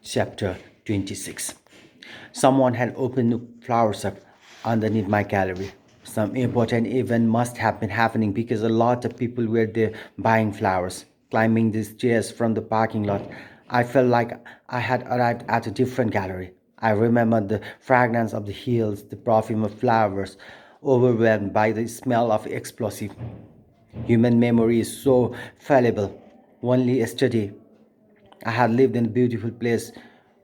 Chapter 26. Someone had opened the flowers up underneath my gallery. Some important event must have been happening because a lot of people were there buying flowers. Climbing the stairs from the parking lot, I felt like I had arrived at a different gallery. I remembered the fragrance of the hills, the perfume of flowers, overwhelmed by the smell of explosive. Human memory is so fallible. Only yesterday I had lived in a beautiful place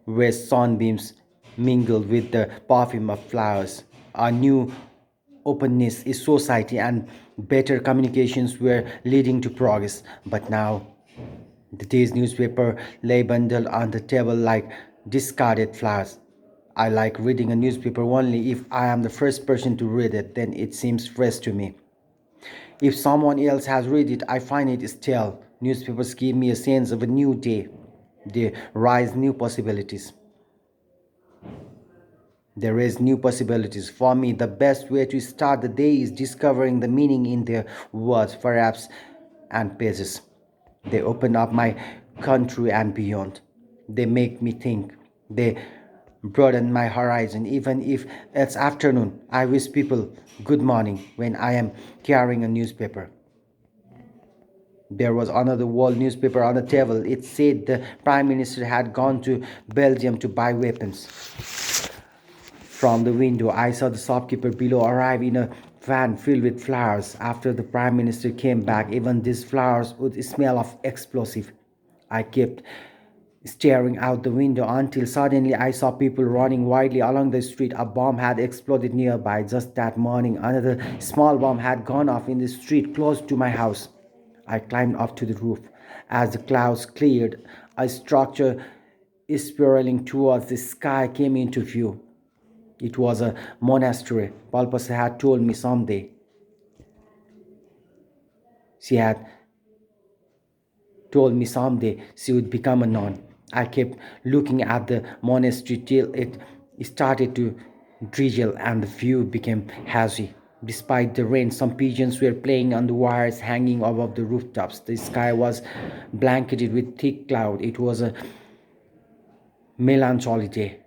where sunbeams mingled with the perfume of flowers. A new openness in society and better communications were leading to progress. But now, the day's newspaper lay bundled on the table like discarded flowers. I like reading a newspaper only if I am the first person to read it, then it seems fresh to me. If someone else has read it, I find it stale. Newspapers give me a sense of a new day. They raise new possibilities. They raise new possibilities. For me, the best way to start the day is discovering the meaning in their words, perhaps, and pages. They open up my country and beyond. They make me think. They broaden my horizon. Even if it's afternoon, I wish people good morning when I am carrying a newspaper. There was another world newspaper on the table. It said the Prime Minister had gone to Belgium to buy weapons. From the window, I saw the shopkeeper below arrive in a van filled with flowers. After the Prime Minister came back, even these flowers would smell of explosive. I kept staring out the window until suddenly I saw people running wildly along the street. A bomb had exploded nearby. Just that morning, another small bomb had gone off in the street close to my house. I climbed up to the roof. As the clouds cleared, a structure spiraling towards the sky came into view. It was a monastery. PALPASA had told me someday she had told me someday she would become a nun. I kept looking at the monastery till it started to drizzle and the view became hazy. Despite the rain, some pigeons were playing on the wires hanging above the rooftops. The sky was blanketed with thick cloud. It was a melancholy day.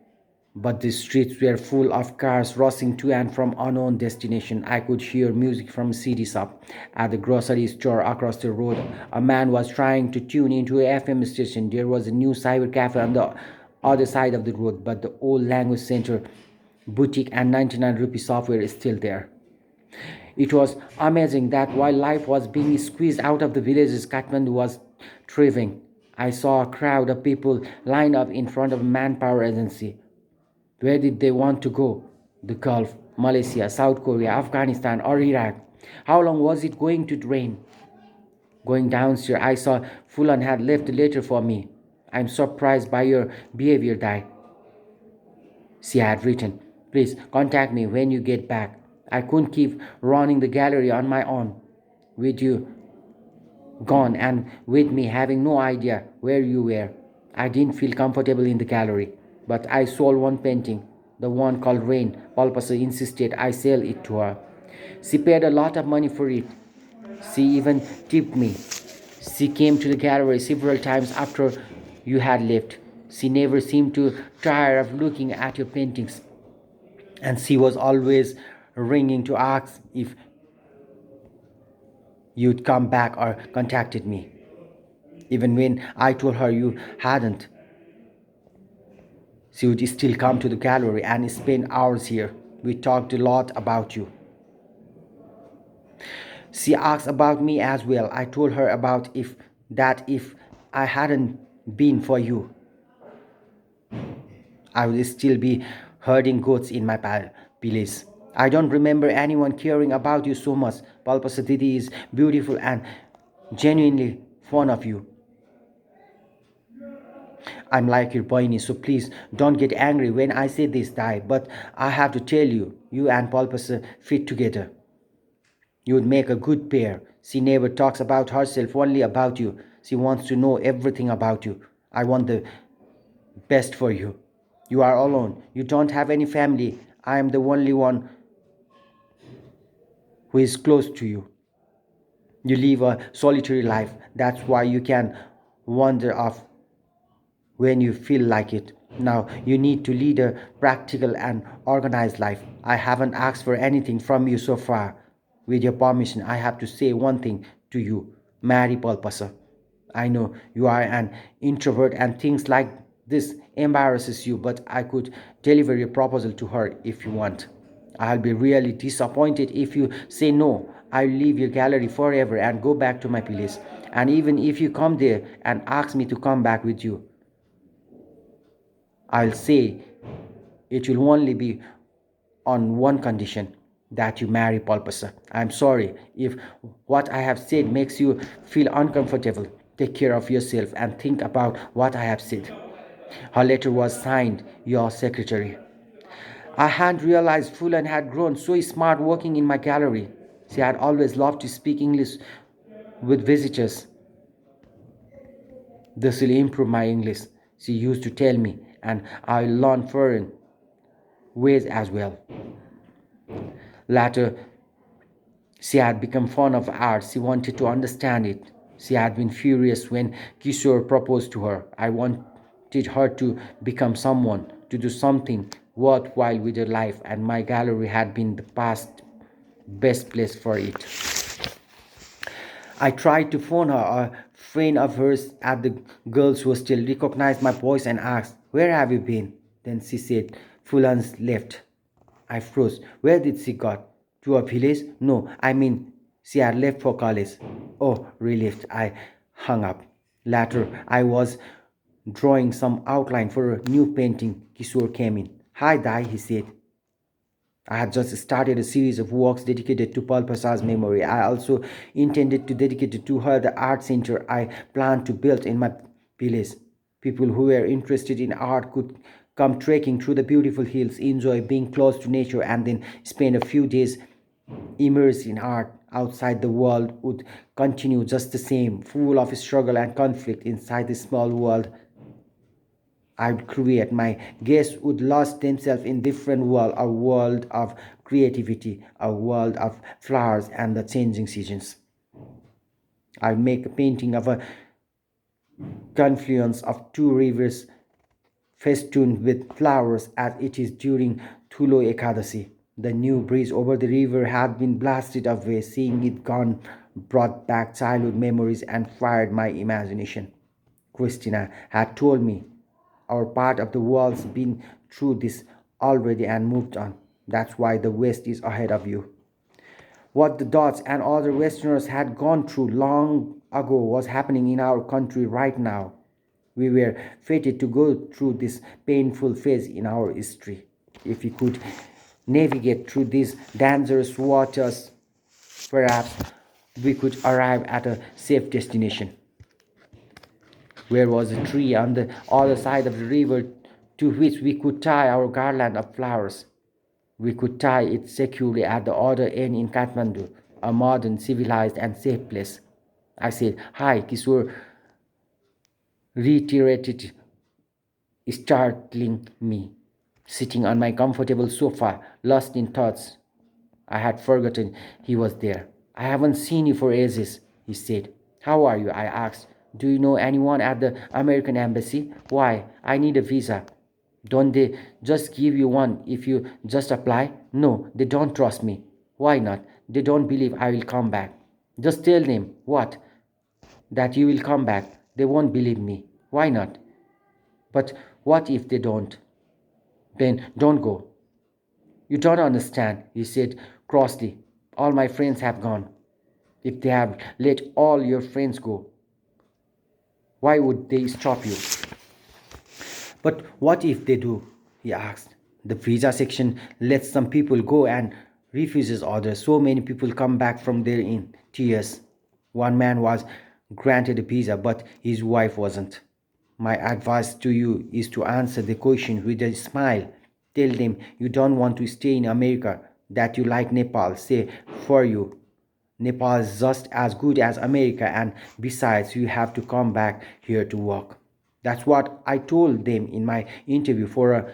But the streets were full of cars rushing to and from unknown destination. I could hear music from a CD shop. At the grocery store across the road, a man was trying to tune into a FM station. There was a new cyber cafe on the other side of the road, but the old language center, boutique and 99 rupee software is still there. It was amazing that while life was being squeezed out of the villages, Kathmandu was thriving. I saw a crowd of people line up in front of a manpower agency. Where did they want to go? The Gulf, Malaysia, South Korea, Afghanistan, or Iraq? How long was it going to rain? Going downstairs, I saw Fulan had left a letter for me. I'm surprised by your behavior, Dai. She had written, please contact me when you get back. I couldn't keep running the gallery on my own. With you gone and with me having no idea where you were, I didn't feel comfortable in the gallery. But I sold one painting, the one called Rain. PALPASA insisted I sell it to her. She paid a lot of money for it. She even tipped me. She came to the gallery several times after you had left. She never seemed to tire of looking at your paintings. And she was always ringing to ask if you'd come back or contacted me. Even when I told her you hadn't, she would still come to the gallery and spend hours here. We talked a lot about you. She asked about me as well. I told her about if I hadn't been for you, I would still be herding goats in my village. I don't remember anyone caring about you so much. Palpasa Didi is beautiful and genuinely fond of you. I'm like your boyni, so please don't get angry when I say this, Dai. But I have to tell you, you and Palpasa fit together. You would make a good pair. She never talks about herself, only about you. She wants to know everything about you. I want the best for you. You are alone. You don't have any family. I am the only one who is close to you. You live a solitary life. That's why you can wander off when you feel like it. Now you need to lead a practical and organized life. I haven't asked for anything from you so far. With your permission, I have to say one thing to you. Marry PALPASA. I know you are an introvert and things like this embarrasses you, but I could deliver your proposal to her if you want. I'll be really disappointed if you say no. I'll leave your gallery forever and go back to my place. And even if you come there and ask me to come back with you, I'll say it will only be on one condition, that you marry Palpasa. I'm sorry if what I have said makes you feel uncomfortable. Take care of yourself and think about what I have said. Her letter was signed, Your Secretary. I hadn't realized Fulan had grown so smart working in my gallery. She had always loved to speak English with visitors. This will improve my English, she used to tell me, and I'll learn foreign ways as well. Later, she had become fond of art. She wanted to understand it. She had been furious when Kishore proposed to her. I wanted her to become someone, to do something worthwhile with her life, and my gallery had been the past best place for it. I tried to phone her. A friend of hers at the girls' hostel recognized my voice and asked, Where have you been? Then she said, Fulan's left. I froze. Where did she got? To a village? No, I mean, she had left for college. Oh, relieved. I hung up. Later, I was drawing some outline for a new painting. Kishore came in. Hi, Dai, he said. I had just started a series of works dedicated to Palpasa's memory. I also intended to dedicate it to her the art center I planned to build in my village. People who were interested in art could come trekking through the beautiful hills, enjoy being close to nature, and then spend a few days immersed in art. Outside, the world would continue just the same, full of struggle and conflict. Inside this small world I would create, my guests would lose themselves in different world, a world of creativity, a world of flowers and the changing seasons. I would make a painting of a confluence of two rivers festooned with flowers as it is during Thulo Ekadasi. The new bridge over the river had been blasted away. Seeing it gone brought back childhood memories and fired my imagination. Christina had told me our part of the world's been through this already and moved on. That's why the West is ahead of you. What the Dutch and other Westerners had gone through long ago was happening in our country right now. We were fated to go through this painful phase in our history. If we could navigate through these dangerous waters, perhaps we could arrive at a safe destination. Where was a tree on the other side of the river to which we could tie our garland of flowers? We could tie it securely at the other end in Kathmandu, a modern, civilized, and safe place. I said, Hi, Kishore reiterated, startling me. Sitting on my comfortable sofa, lost in thoughts, I had forgotten he was there. I haven't seen you for ages, he said. How are you? I asked. Do you know anyone at the American Embassy? Why? I need a visa. Don't they just give you one if you just apply? No, they don't trust me. Why not? They don't believe I will come back. Just tell them what? That you will come back. They won't believe me. Why not? But what if they don't? Then don't go. You don't understand, he said crossly. All my friends have gone. If they have let all your friends go, why would they stop you? But what if they do? He asked. The visa section lets some people go and refuses others. So many people come back from there in tears. One man was granted a visa, but his wife wasn't. My advice to you is to answer the question with a smile. Tell them you don't want to stay in America, that you like Nepal. Say, for you, Nepal is just as good as America, and besides, you have to come back here to work. That's what I told them in my interview for a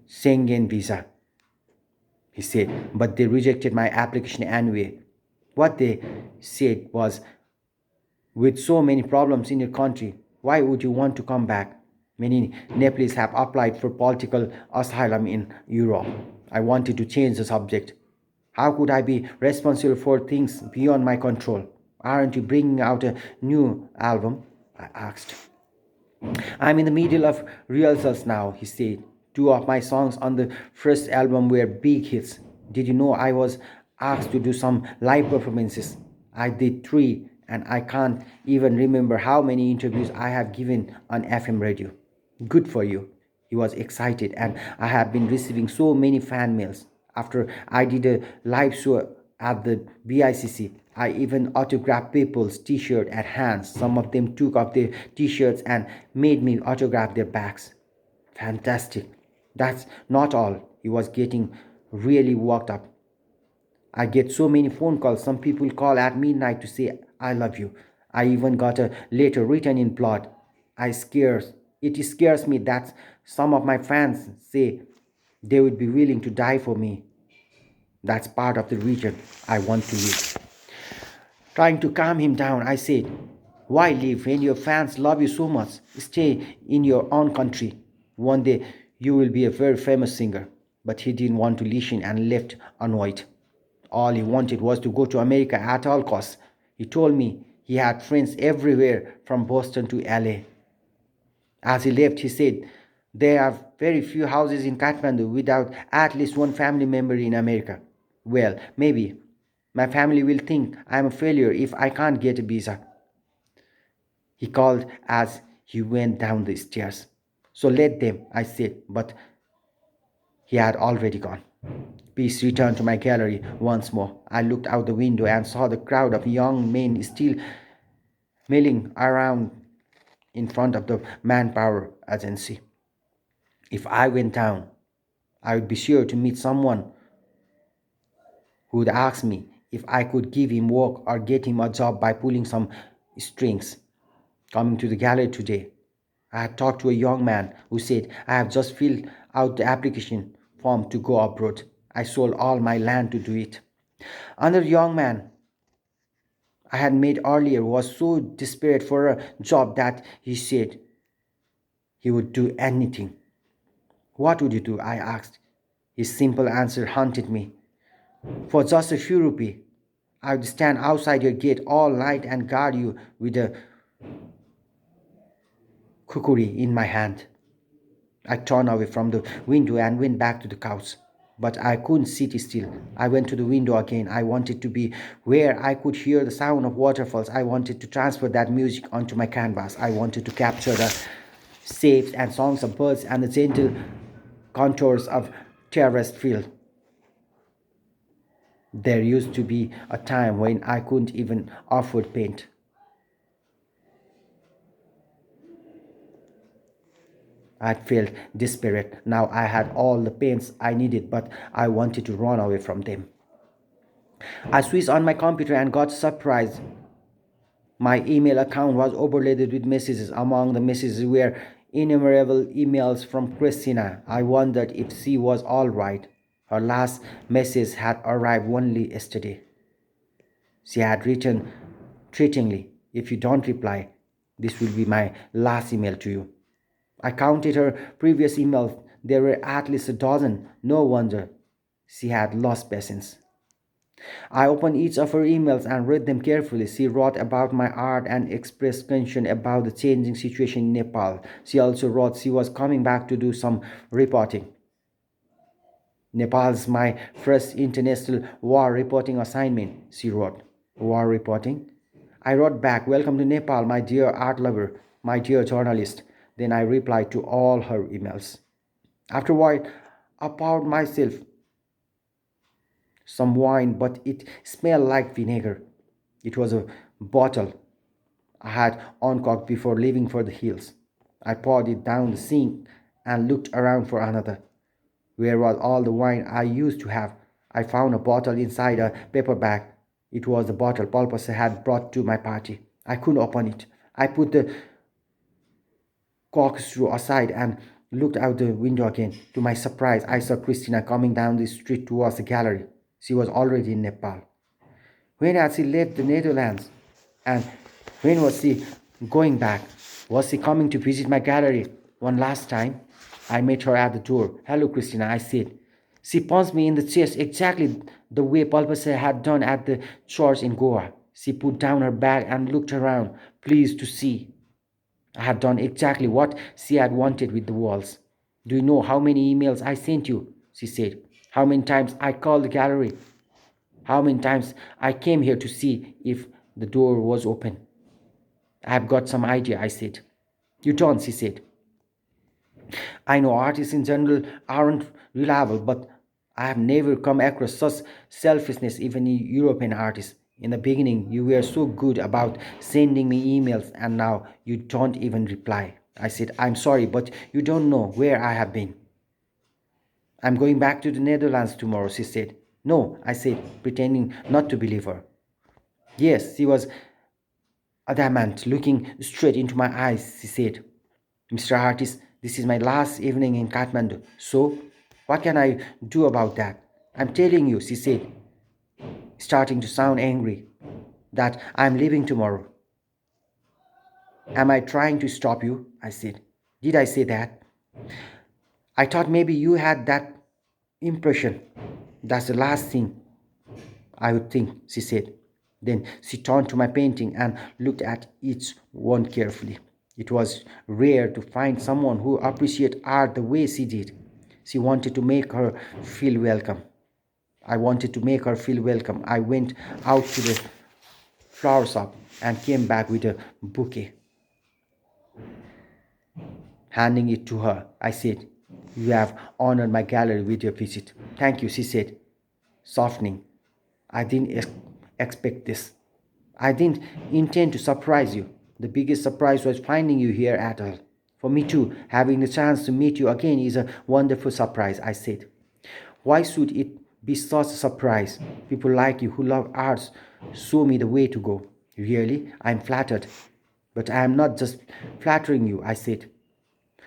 Schengen visa, he said, but they rejected my application anyway. What they said was, with so many problems in your country, Why would you want to come back? Many Nepalese have applied for political asylum in Europe. I wanted to change the subject. How could I be responsible for things beyond my control? Aren't you bringing out a new album? I asked. I'm in the middle of rehearsals now, he said. Two of my songs on the first album were big hits. Did you know I was asked to do some live performances? I did three, and I can't even remember how many interviews I have given on FM radio. Good for you. He was excited, and I have been receiving so many fan mails. After I did a live show at the BICC, I even autographed people's t-shirt at hands. Some of them took off their t-shirts and made me autograph their backs. Fantastic. That's not all. He was getting really worked up. I get so many phone calls. Some people call at midnight to say, I love you. I even got a letter written in blood. It scares me that some of my fans say they would be willing to die for me. That's part of the region I want to live. Trying to calm him down, I said, why leave when your fans love you so much? Stay in your own country. One day you will be a very famous singer. But he didn't want to listen and left annoyed. All he wanted was to go to America at all costs. He told me he had friends everywhere from Boston to LA. As he left, he said, there are very few houses in Kathmandu without at least one family member in America. Well, maybe. My family will think I am a failure if I can't get a visa. He called as he went down the stairs. So let them, I said, but he had already gone. Peace returned to my gallery once more. I looked out the window and saw the crowd of young men still milling around in front of the manpower agency. If I went down, I would be sure to meet someone who would ask me if I could give him work or get him a job by pulling some strings. Coming to the gallery today, I had talked to a young man who said, I have just filled out the application form to go abroad. I sold all my land to do it. Another young man I had met earlier was so desperate for a job that he said he would do anything. What would you do? I asked. His simple answer haunted me. For just a few rupees, I would stand outside your gate all night and guard you with a kukuri in my hand. I turned away from the window and went back to the couch. But I couldn't sit still. I went to the window again. I wanted to be where I could hear the sound of waterfalls. I wanted to transfer that music onto my canvas. I wanted to capture the shapes and songs of birds and the gentle contours of terraced field. There used to be a time when I couldn't even afford paint. I felt desperate. Now I had all the paints I needed, but I wanted to run away from them. I switched on my computer and got surprised. My email account was overloaded with messages. Among the messages were innumerable emails from Christina. I wondered if she was all right. Her last message had arrived only yesterday. She had written threateningly, if you don't reply, this will be my last email to you. I counted her previous emails. There were at least a dozen. No wonder she had lost patience. I opened each of her emails and read them carefully. She wrote about my art and expressed concern about the changing situation in Nepal. She also wrote she was coming back to do some reporting. Nepal's my first international war reporting assignment, she wrote. War reporting? I wrote back, welcome to Nepal, my dear art lover, my dear journalist. Then I replied to all her emails. Afterward, I poured myself some wine, but it smelled like vinegar. It was a bottle I had uncorked before leaving for the hills. I poured it down the sink and looked around for another. Where was all the wine I used to have? I found a bottle inside a paper bag. It was the bottle PALPASA had brought to my party. I couldn't open it. I put the corkscrew aside and looked out the window again. To my surprise, I saw Christina coming down the street towards the gallery. She was already in Nepal. When had she left the Netherlands? And when was she Going back. Was she coming to visit my gallery one last time? I met her at the door. Hello, Christina, I said. She punched me in the chest exactly the way PALPASA had done at the church in Goa. She put down her bag and looked around, pleased to see I had done exactly what she had wanted with the walls. Do you know how many emails I sent you? She said. How many times I called the gallery? How many times I came here to see if the door was open? I've got some idea, I said. You don't, she said. I know artists in general aren't reliable, but I have never come across such selfishness even in European artists. In the beginning, you were so good about sending me emails, and now you don't even reply. I said, I'm sorry, but you don't know where I have been. I'm going back to the Netherlands tomorrow, she said. No, I said, pretending not to believe her. Yes, she was adamant, looking straight into my eyes, she said. Mr. Artist, this is my last evening in Kathmandu. So, what can I do about that? I'm telling you, she said, starting to sound angry, that I'm leaving tomorrow. Am I trying to stop you? I said. Did I say that? I thought maybe you had that impression. That's the last thing I would think, she said. Then she turned to my painting and looked at each one carefully. It was rare to find someone who appreciated art the way she did. She wanted to make her feel welcome. I wanted to make her feel welcome. I went out to the flower shop and came back with a bouquet. Handing it to her, I said, you have honored my gallery with your visit. Thank you, she said, softening. I didn't expect this. I didn't intend to surprise you. The biggest surprise was finding you here at all. For me too, having the chance to meet you again is a wonderful surprise, I said. Why should it be such a surprise? People like you who love arts show me the way to go. Really, I'm flattered. But I am not just flattering you, I said.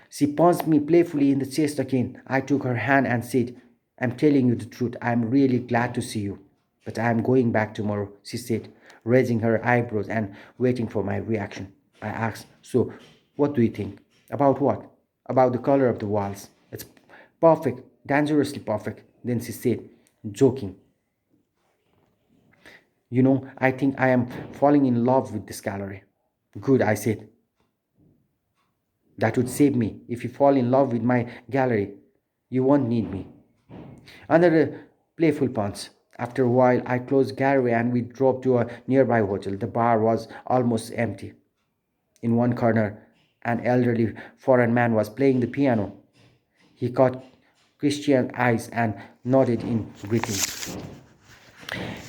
She punched me playfully in the chest again. I took her hand and said, I'm telling you the truth. I'm really glad to see you. But I am going back tomorrow, she said, raising her eyebrows and waiting for my reaction. I asked, so what do you think? About what? About the color of the walls. It's perfect, dangerously perfect. Then she said, joking, I think I am falling in love with this gallery. Good, I said. That would save me. If you fall in love with my gallery, you won't need me. Another playful punch. After a while, I closed gallery and we drove to a nearby hotel. The bar was almost empty. In one corner, an elderly foreign man was playing the piano. He caught Christian's eyes and nodded in greeting.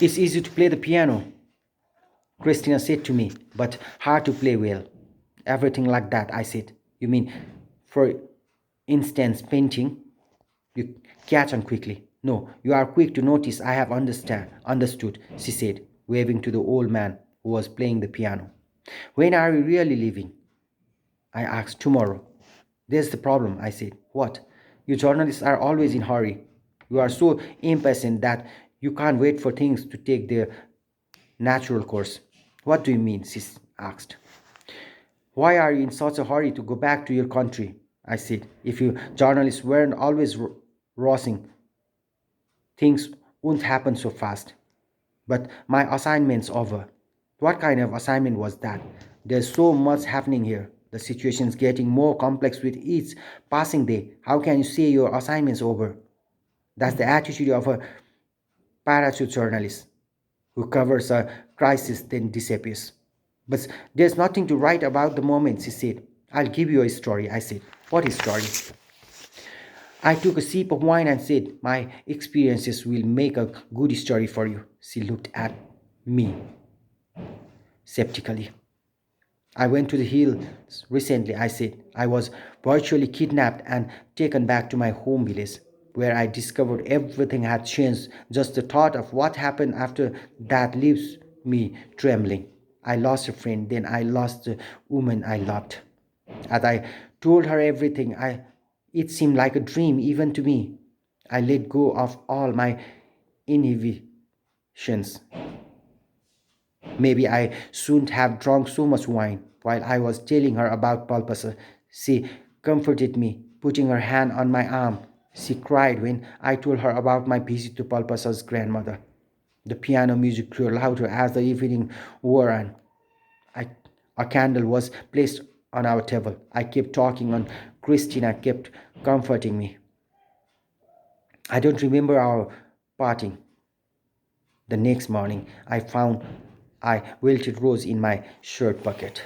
It's easy to play the piano, Christina said to me, but hard to play well. Everything like that, I said. You mean, for instance, painting? You catch on quickly. No, you are quick to notice I have understood, she said, waving to the old man who was playing the piano. When are you really leaving? I asked. Tomorrow. There's the problem, I said. What? You journalists are always in hurry. You are so impatient that you can't wait for things to take their natural course. What do you mean? She asked. Why are you in such a hurry to go back to your country? I said. If you journalists weren't always rushing, things wouldn't happen so fast. But my assignment's over. What kind of assignment was that? There's so much happening here. The situation's getting more complex with each passing day. How can you say your assignment's over? That's the attitude of a parachute journalist who covers a crisis then disappears. But there's nothing to write about the moment, she said. I'll give you a story, I said. What is story? I took a sip of wine and said, my experiences will make a good story for you. She looked at me skeptically. I went to the hills recently, I said. I was virtually kidnapped and taken back to my home village, where I discovered everything had changed. Just the thought of what happened after that leaves me trembling. I lost a friend, then I lost the woman I loved. As I told her everything, it seemed like a dream even to me. I let go of all my inhibitions. Maybe I shouldn't have drunk so much wine. while I was telling her about PALPASA. She comforted me, putting her hand on my arm. She cried when I told her about my visit to PALPASA's grandmother. The piano music grew louder as the evening wore on. I, a candle was placed on our table. I kept talking and Christina kept comforting me. I don't remember our parting. The next morning, I found I wilted rose in my shirt pocket.